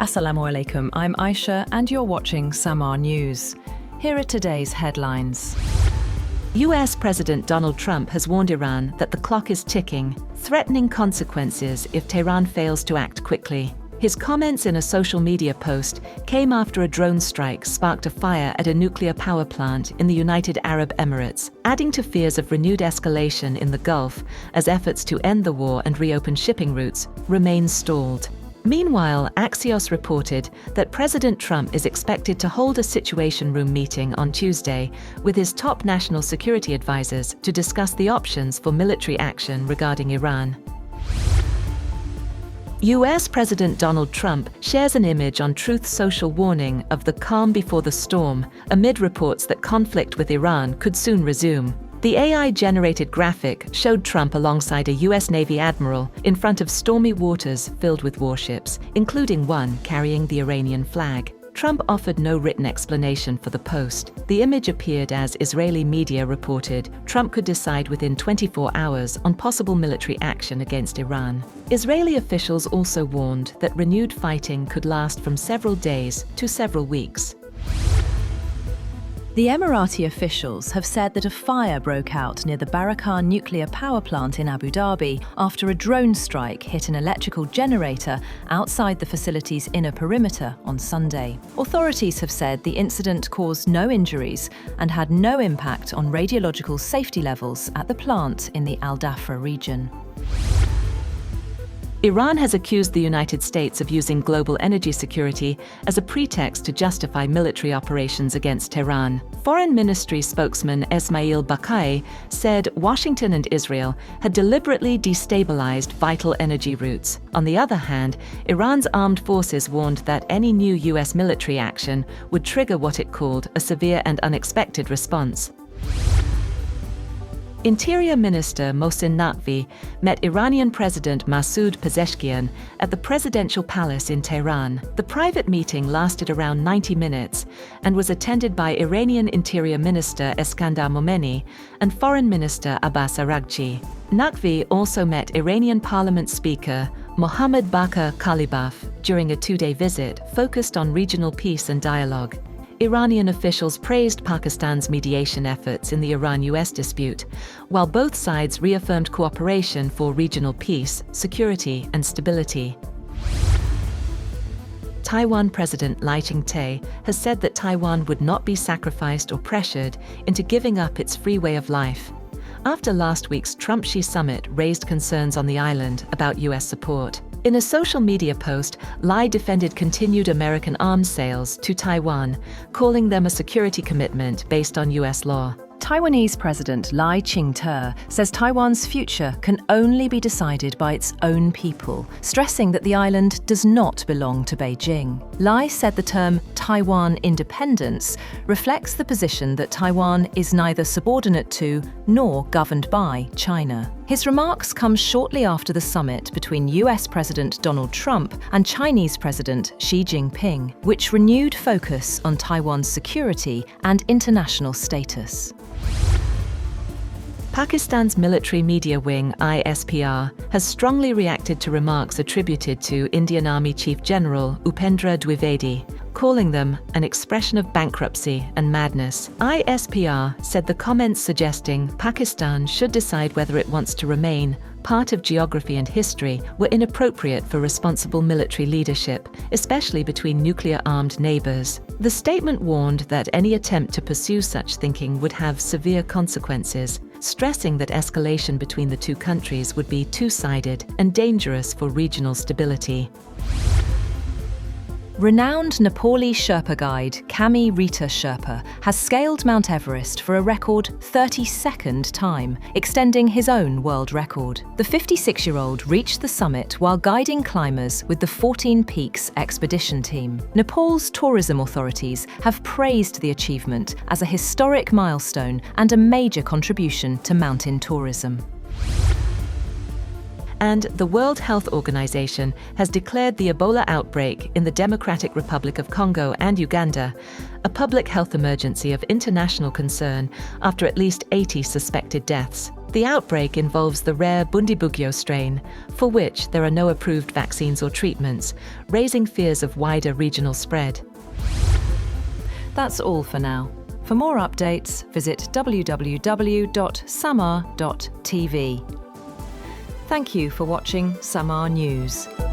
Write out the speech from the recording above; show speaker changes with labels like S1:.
S1: Assalamu alaikum, I'm Aisha and you're watching Samaa News. Here are today's headlines.
S2: US President Donald Trump has warned Iran that the clock is ticking, threatening consequences if Tehran fails to act quickly. His comments in a social media post came after a drone strike sparked a fire at a nuclear power plant in the United Arab Emirates, adding to fears of renewed escalation in the Gulf as efforts to end the war and reopen shipping routes remain stalled. Meanwhile, Axios reported that President Trump is expected to hold a Situation Room meeting on Tuesday with his top national security advisors to discuss the options for military action regarding Iran. US President Donald Trump shares an image on Truth Social warning of the calm before the storm, amid reports that conflict with Iran could soon resume. The AI-generated graphic showed Trump alongside a US Navy admiral in front of stormy waters filled with warships, including one carrying the Iranian flag. Trump offered no written explanation for the post. The image appeared as Israeli media reported Trump could decide within 24 hours on possible military action against Iran. Israeli officials also warned that renewed fighting could last from several days to several weeks.
S1: The Emirati officials have said that a fire broke out near the Barakah Nuclear Power Plant in Abu Dhabi after a drone strike hit an electrical generator outside the facility's inner perimeter on Sunday. Authorities have said the incident caused no injuries and had no impact on radiological safety levels at the plant in the Al Dhafra region.
S2: Iran has accused the United States of using global energy security as a pretext to justify military operations against Tehran. Foreign Ministry spokesman Esmail Bakai said Washington and Israel had deliberately destabilized vital energy routes. On the other hand, Iran's armed forces warned that any new US military action would trigger what it called a severe and unexpected response. Interior Minister Mohsin Naqvi met Iranian President Masoud Pezeshkian at the presidential palace in Tehran. The private meeting lasted around 90 minutes and was attended by Iranian Interior Minister Eskandar Momeni and Foreign Minister Abbas Araghchi. Naqvi also met Iranian Parliament Speaker Mohammad Bakir Kalibaf during a two-day visit focused on regional peace and dialogue. Iranian officials praised Pakistan's mediation efforts in the Iran-US dispute, while both sides reaffirmed cooperation for regional peace, security, and stability. Taiwan President Lai Ching-te has said that Taiwan would not be sacrificed or pressured into giving up its free way of life, after last week's Trump-Xi summit raised concerns on the island about US support. In a social media post, Lai defended continued American arms sales to Taiwan, calling them a security commitment based on US law.
S1: Taiwanese President Lai Ching-te says Taiwan's future can only be decided by its own people, stressing that the island does not belong to Beijing. Lai said the term Taiwan independence reflects the position that Taiwan is neither subordinate to nor governed by China. His remarks come shortly after the summit between US President Donald Trump and Chinese President Xi Jinping, which renewed focus on Taiwan's security and international status.
S2: Pakistan's military media wing, ISPR, has strongly reacted to remarks attributed to Indian Army Chief General Upendra Dwivedi, calling them an expression of bankruptcy and madness. ISPR said the comments suggesting Pakistan should decide whether it wants to remain part of geography and history were inappropriate for responsible military leadership, especially between nuclear-armed neighbors. The statement warned that any attempt to pursue such thinking would have severe consequences, stressing that escalation between the two countries would be two-sided and dangerous for regional stability.
S1: Renowned Nepalese Sherpa guide Kami Rita Sherpa has scaled Mount Everest for a record 32nd time, extending his own world record. The 56-year-old reached the summit while guiding climbers with the 14 Peaks expedition team. Nepal's tourism authorities have praised the achievement as a historic milestone and a major contribution to mountain tourism.
S2: And the World Health Organization has declared the Ebola outbreak in the Democratic Republic of Congo and Uganda a public health emergency of international concern after at least 80 suspected deaths. The outbreak involves the rare Bundibugyo strain, for which there are no approved vaccines or treatments, raising fears of wider regional spread.
S1: That's all for now. For more updates, visit www.samaa.tv. Thank you for watching Samaa News.